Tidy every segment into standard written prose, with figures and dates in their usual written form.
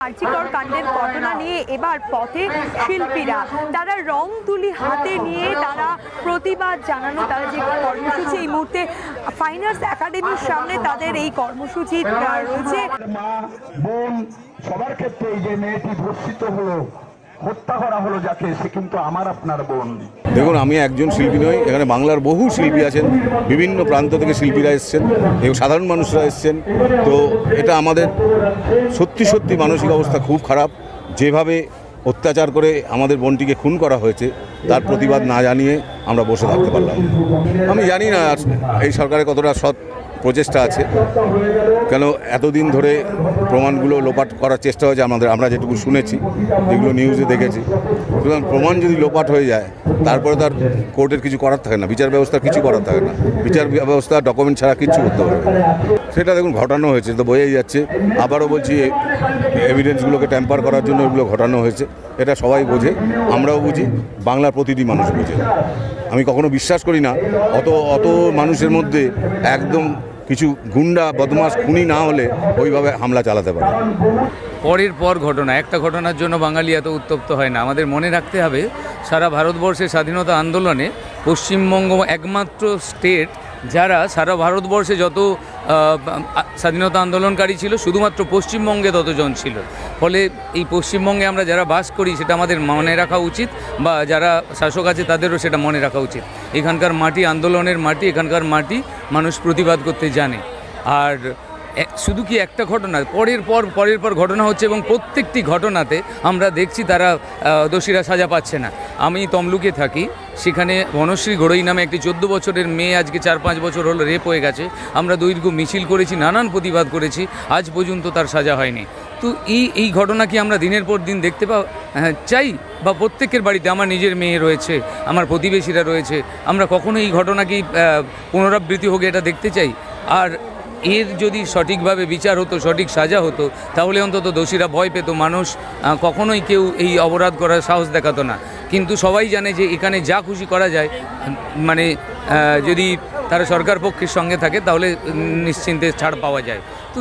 আর্জিকর কাণ্ডের ঘটনা নিয়ে এবার পথে শিল্পীরা, তারা রং তুলি হাতে নিয়ে তারা প্রতিবাদ জানানো, তারা যে কর্মসূচি এই মুহূর্তে ফাইন আর্টস একাডেমির সামনে তাদের এই কর্মসূচি রয়েছে। মা বোন সবার ক্ষেত্রে এই যে মেয়েটি ধর্ষিত হলো, হত্যা করা হলো যাকে, সে কিন্তু আমার আপনার বোন। দেখুন, আমি একজন শিল্পী নই, এখানে বাংলার বহু শিল্পী আছেন, বিভিন্ন প্রান্ত থেকে শিল্পীরা এসছেন এবং সাধারণ মানুষরা এসছেন। তো এটা আমাদের সত্যি সত্যি মানসিক অবস্থা খুব খারাপ। যেভাবে অত্যাচার করে আমাদের বোনটিকে খুন করা হয়েছে তার প্রতিবাদ না জানিয়ে আমরা বসে থাকতে পারলাম। আমি জানি না এই সরকারের কতটা সৎ প্রচেষ্টা আছে, কেন এতদিন ধরে প্রমাণগুলো লোপাট করার চেষ্টা হয়েছে আমরা যেটুকু শুনেছি, যেগুলো নিউজে দেখেছি। সুতরাং প্রমাণ যদি লোপাট হয়ে যায় তারপরে তার কোর্টের কিছু করার থাকে না, বিচার ব্যবস্থার কিছু করার থাকে না, বিচার ব্যবস্থা ডকুমেন্ট ছাড়া কিচ্ছু করতে পারবে না। সেটা দেখুন ঘটানো হয়েছে, তো বোঝাই যাচ্ছে। আবারও বলছি, এভিডেন্সগুলোকে ট্যাম্পার করার জন্য এগুলো ঘটানো হয়েছে, এটা সবাই বোঝে, আমরাও বুঝি, বাংলার প্রতিটি মানুষ বোঝে। আমি কখনো বিশ্বাস করি না অত মানুষের মধ্যে একদম কিছু গুন্ডা বদমাশ খুনি না হলে ওইভাবে হামলা চালাতে পারে। পরের পর ঘটনা, একটা ঘটনার জন্য বাঙালি এত উত্তপ্ত হয় না। আমাদের মনে রাখতে হবে, সারা ভারতবর্ষের স্বাধীনতা আন্দোলনে পশ্চিমবঙ্গ একমাত্র স্টেট যারা সারা ভারতবর্ষে যত স্বাধীনতা আন্দোলনকারী ছিল, শুধুমাত্র পশ্চিমবঙ্গে ততজন ছিল। ফলে এই পশ্চিমবঙ্গে আমরা যারা বাস করি সেটা আমাদের মনে রাখা উচিত, বা যারা শাসক আছে তাদেরও সেটা মনে রাখা উচিত। এখানকার মাটি আন্দোলনের মাটি, এখানকার মাটি মানুষ প্রতিবাদ করতে জানে। আর শুধু কি একটা ঘটনা, পরের পর ঘটনা হচ্ছে, এবং প্রত্যেকটি ঘটনাতে আমরা দেখছি তারা দোষীরা সাজা পাচ্ছে না। আমি তমলুকে থাকি, সেখানে বনশ্রী ঘড়ই নামে একটি 14 বছরের মেয়ে আজকে 4-5 বছর হলো রেপ হয়ে গেছে। আমরা দৈর্ঘ্য মিছিল করেছি, নানান প্রতিবাদ করেছি, আজ পর্যন্ত তার সাজা হয়নি। তো এই ঘটনা কি আমরা দিনের পর দিন দেখতে চাই? বা প্রত্যেকের বাড়িতে আমার নিজের মেয়ে রয়েছে, আমার প্রতিবেশীরা রয়েছে, আমরা কখনো এই ঘটনা কি পুনরাবৃত্তি হোক এটা দেখতে চাই? আর এর যদি সঠিকভাবে বিচার হতো, সঠিক সাজা হতো, তাহলে অন্তত দোষীরা ভয় পেত, মানুষ কখনোই কেউ এই অপরাধ করার সাহস দেখাতো না। কিন্তু সবাই জানে যে এখানে যা খুশি করা যায়, মানে যদি তারা সরকার পক্ষের সঙ্গে থাকে তাহলে নিশ্চিন্তে ছাড় পাওয়া যায়। তো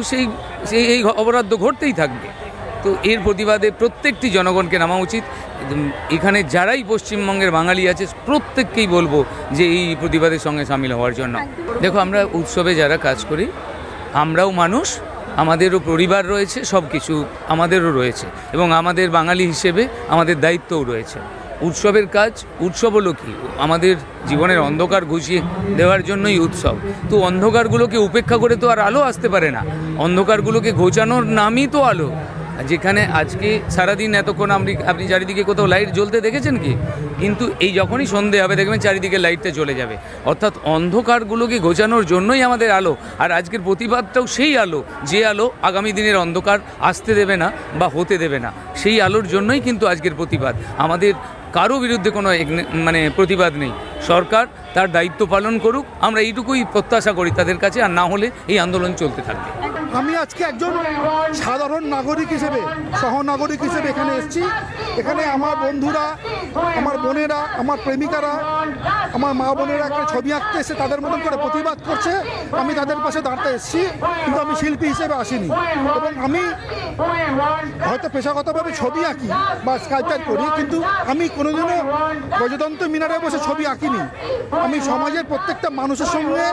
এই অপরাধ তো ঘটতেই থাকবে। তো এর প্রতিবাদে প্রত্যেকটি জনগণকে নামা উচিত। এখানে যারাই পশ্চিমবঙ্গের বাঙালি আছে প্রত্যেককেই বলবো যে এই প্রতিবাদের সঙ্গে সামিল হওয়ার জন্য। দেখো, আমরা উৎসবে যারা কাজ করি, আমরাও মানুষ, আমাদেরও পরিবার রয়েছে, সব কিছু আমাদেরও রয়েছে, এবং আমাদের বাঙালি হিসেবে আমাদের দায়িত্বও রয়েছে। উৎসবের কাজ, উৎসব হলো কি, আমাদের জীবনের অন্ধকার ঘুষিয়ে দেওয়ার জন্যই উৎসব। তো অন্ধকারগুলোকে উপেক্ষা করে তো আর আলো আসতে পারে না, অন্ধকারগুলোকে ঘোচানোর নামই তো আলো। যেখানে আজকে সারাদিন এতক্ষণ আপনি চারিদিকে কোথাও লাইট জ্বলতে দেখেছেন কি? কিন্তু এই যখনই সন্ধে হবে দেখবেন চারিদিকে লাইটটা চলে যাবে। অর্থাৎ অন্ধকারগুলোকে ঘোচানোর জন্যই আমাদের আলো। আর আজকের প্রতিবাদটাও সেই আলো, যে আলো আগামী দিনের অন্ধকার আসতে দেবে না বা হতে দেবে না। সেই আলোর জন্যই কিন্তু আজকের প্রতিবাদ। আমাদের কারো বিরুদ্ধে কোনো প্রতিবাদ নেই। সরকার তার দায়িত্ব পালন করুক, আমরা এইটুকুই প্রত্যাশা করি তাদের কাছে। আর না হলে এই আন্দোলন চলতে থাকবে। আমি আজকে একজন সাধারণ নাগরিক হিসেবে, সহনাগরিক হিসেবে এখানে এসেছি। এখানে আমার বন্ধুরা, আমার বোনেরা, আমার প্রেমিকারা, আমার মা বোনেরা একটা ছবি আঁকতে এসে তাদের মতন করে প্রতিবাদ করছে। আমি তাদের পাশে দাঁড়াতে এসেছি, কিন্তু আমি শিল্পী হিসেবে আসিনি। এবং আমি হয়তো পেশাগতভাবে ছবি আঁকি বা স্কাল্পচার করি, কিন্তু আমি কোনোদিনও গজতন্ত্র মিনারে বসে ছবি আঁকিনি। আমি সমাজের প্রত্যেকটা মানুষের সঙ্গে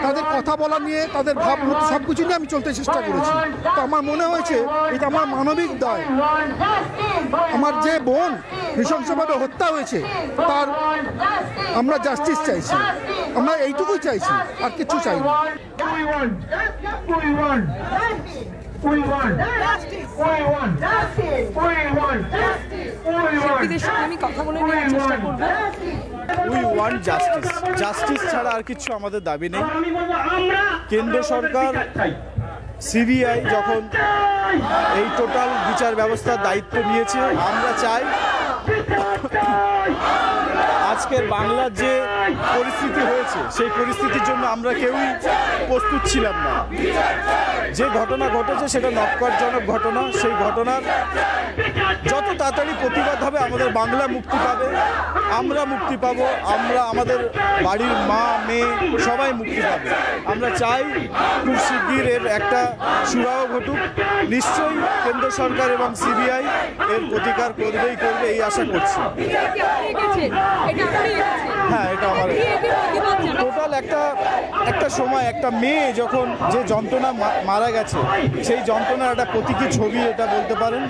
তাদের কথা বলা নিয়ে, তাদের ভাবমূর্তি সব কিছু নিয়ে আমি চলতে চেষ্টা করেছি। তো আমার মনে হয়েছে এটা আমার মানবিক দায়। আমার যে বোন নৃশংসভাবে হত্যা হয়েছে তার আমরা জাস্টিস চাইছি, আমরা এইটুকুই চাইছি, আর কিছু চাই না। আমি কথা বলে নেওয়ার চেষ্টা করবো। We want justice. জাস্টিস ছাড়া আর কিছু আমাদের দাবি নেই। কেন্দ্র সরকার, সিবিআই যখন এই টোটাল বিচার ব্যবস্থার দায়িত্ব নিয়েছে, আমরা চাই আজ আজকের বাংলার যে পরিস্থিতি হয়েছে সেই পরিস্থিতির জন্য আমরা কেউই প্রস্তুত ছিলাম না। যে ঘটনা ঘটেছে সেটা নক্কারজনক ঘটনা। সেই ঘটনার যত তাড়াতাড়ি প্রতিবাদ হবে আমাদের বাংলা মুক্তি পাবে, আমরা মুক্তি পাবো, আমরা আমাদের বাড়ির মা মেয়ে সবাই মুক্তি পাবে। আমরা চাই খুব শিগগির এর একটা সুরাহ ঘটুক। নিশ্চয়ই কেন্দ্র সরকার এবং সিবিআই এর প্রতিকার করবে এই আশা করছি। হ্যাঁ, এটা আমার টোটাল একটা সময় একটা মেয়ে যখন যে যন্ত্রণা মারা গেছে সেই যন্ত্রণার একটা প্রতীকী ছবি এটা বলতে পারেন।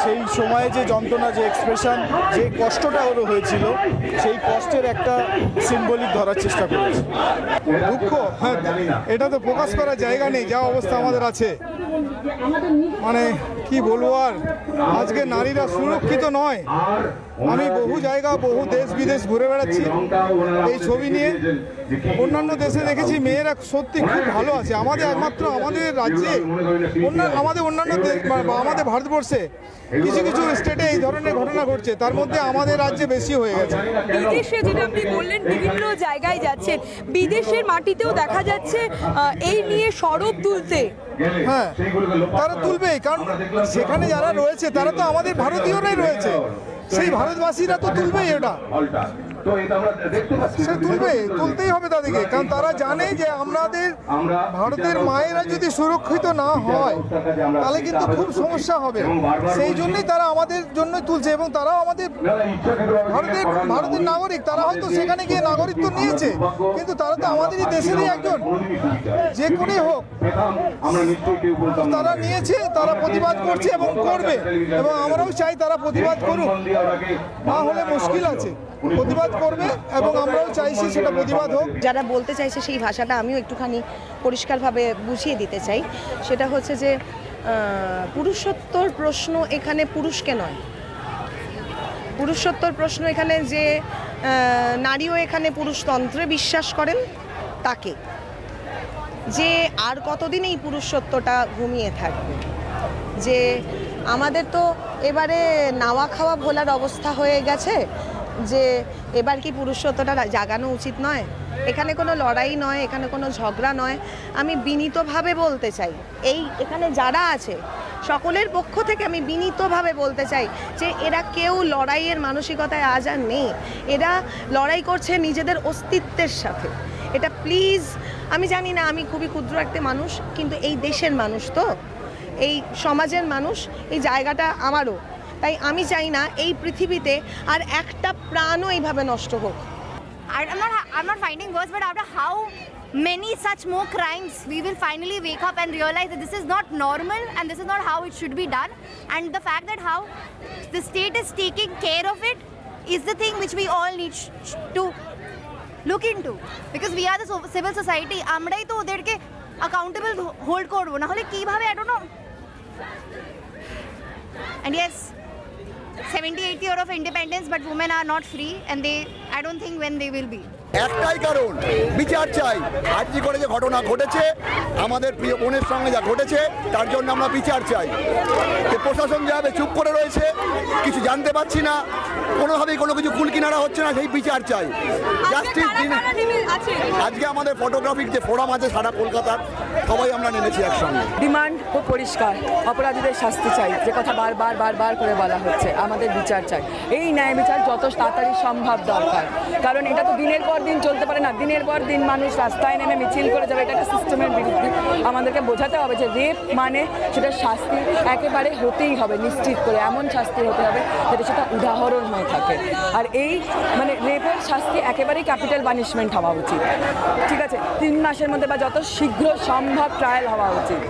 সেই সময়ে যে যন্ত্রণা, যে এক্সপ্রেশন, যে কষ্টটা ওরও হয়েছিল সেই কষ্টের একটা সিম্বলিক ধরার চেষ্টা করেছে। দুঃখ, হ্যাঁ, এটা তো প্রকাশ করার জায়গা নেই যা অবস্থা আমাদের আছে। মানে কি বলবো আর, আজকে নারীরা সুরক্ষিত নয়। আমি বহু জায়গা বহু দেশ বিদেশ ঘুরে বেড়াচ্ছি এই ছবি নিয়ে। অন্যান্য দেশে দেখেছি মেয়েরা সত্যি খুব ভালো আছে। একমাত্র আমাদের রাজ্যে আমাদের অন্যান্য দেশ বা আমাদের ভারতবর্ষে কিছু কিছু স্টেটে এই ধরনের ঘটনা ঘটছে, তার মধ্যে আমাদের রাজ্যে বেশি হয়ে গেছে। বিদেশে যেটা আপনি বললেন বিভিন্ন জায়গায় যাচ্ছেন, বিদেশের মাটিতেও দেখা যাচ্ছে এই নিয়ে সরব তুলতে। হ্যাঁ, তারা তুলবেই, কারণ সেখানে যারা রয়েছে তারা তো আমাদের ভারতীয়রাই রয়েছে, সেই ভারতবাসীরা তো তুলবেই। এটা সে তুলতেই হবে তাদেরকে, কারণ তারা জানে যে আমাদের ভারতের মায়েরা যদি সুরক্ষিত না হয় তাহলে কিন্তু খুব সমস্যা হবে। সেই জন্যই তারা আমাদের জন্য তুলছে, এবং তারাও আমাদের ভারতের নাগরিক। তারা হয়তো সেখানে গিয়ে নাগরিকত্ব নিয়েছে, কিন্তু তারা তো আমাদেরই দেশেরই একজন, যে কোনোই হোক তারা নিয়েছে, তারা প্রতিবাদ করছে এবং করবে, এবং আমরাও চাই তারা প্রতিবাদ করুক। না হলে মুশকিল আছে, প্রতিবাদ করবে এবং আমরাও চাইছি সেটা প্রতিবাদ হোক। যারা বলতে চাইছে সেই ভাষাটা আমিও একটুখানি পরিষ্কারভাবে বুঝিয়ে দিতে চাই। সেটা হচ্ছে যে পুরুষোত্তর প্রশ্ন এখানে পুরুষকে নয়, পুরুষোত্তর প্রশ্ন এখানে যে নারীও এখানে পুরুষতন্ত্রে বিশ্বাস করেন তাকে, যে আর কতদিন এই পুরুষোত্তরটা ঘুমিয়ে থাকবে। যে আমাদের তো এবারে নাওয়া খাওয়া ভোলার অবস্থা হয়ে গেছে, যে এবার কি পুরুষত্বটা জাগানো উচিত নয়। এখানে কোনো লড়াই নয়, এখানে কোনো ঝগড়া নয়। আমি বিনীতভাবে বলতে চাই, এখানে যারা আছে সকলের পক্ষ থেকে আমি বিনীতভাবে বলতে চাই যে এরা কেউ লড়াইয়ের মানসিকতায় আজ আর নেই। এরা লড়াই করছে নিজেদের অস্তিত্বের সাথে। এটা প্লিজ, আমি জানি না, আমি খুবই ক্ষুদ্র একটা মানুষ, কিন্তু এই দেশের মানুষ, তো এই সমাজের মানুষ, এই জায়গাটা আমারও। তাই আমি চাই না এই পৃথিবীতে আর একটা প্রাণও এইভাবে নষ্ট হোক। I'm not finding words, but after how many such more crimes, we will finally wake up and realize that this is not normal and this is not how it should be done. And the fact that how the state is taking care of it is the thing which we all need to look into, because we are the civil society. আমরাই তো ওদেরকে accountable hold করবো, না হলে কিভাবে, I don't know. And yes, 78th year of independence, but women are not free, and I don't think when they will be. একটাই কারণ, বিচার চাই। আজকে করে যে ঘটনা ঘটেছে, আমাদের প্রিয় বোনের সঙ্গে যা ঘটেছে, তার জন্য আমরা বিচার চাই। প্রশাসন যাবে চুপ করে রয়েছে, কিছু জানতে পারছি না, কোনোভাবেই কোনো কিছু কুলকিনারা হচ্ছে না, সেই বিচার চাই। জাস্টিস দিন। আজকে আমাদের ফটোগ্রাফিক যে ফোরাম আছে সারা কলকাতার, সবাই আমরা নেমেছি একসঙ্গে। ডিমান্ড খুব পরিষ্কার, অপরাধীদের শাস্তি চাই, যে কথা বারবার করে বলা হচ্ছে। আমাদের বিচার চাই, এই ন্যায় বিচার যত তাড়াতাড়ি সম্ভব দরকার, কারণ এটা তো দিনের পর দিন চলতে পারে না। দিনের পর দিন মানুষ রাস্তায় নেমে মিছিল করে যাবে, এটা একটা সিস্টেমের বিরুদ্ধে। আমাদেরকে বোঝাতে হবে যে রেপ মানে সেটা শাস্তি একেবারে হতেই হবে, নিশ্চিত করে এমন শাস্তি হতে হবে যেটা সেটা উদাহরণ হয়ে থাকে। আর এই মানে রেপের শাস্তি একেবারেই ক্যাপিটাল পানিশমেন্ট হওয়া উচিত, ঠিক আছে? 3 মাসের মধ্যে বা যত শীঘ্র সম্ভব ট্রায়াল হওয়া উচিত।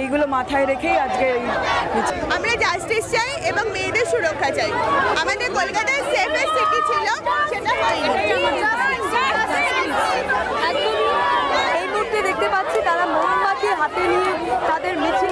এইগুলো মাথায় রেখেই আজকে আমরা জাস্টিস চাই এবং মেয়েদের সুরক্ষা চাই। আমাদের কলকাতায় সেফেস্ট সিটি ছিল, সেটা হয়নি। এই মুহূর্তে দেখতে পাচ্ছি তারা মোমবাতি হাতে নিয়ে তাদের মিছিল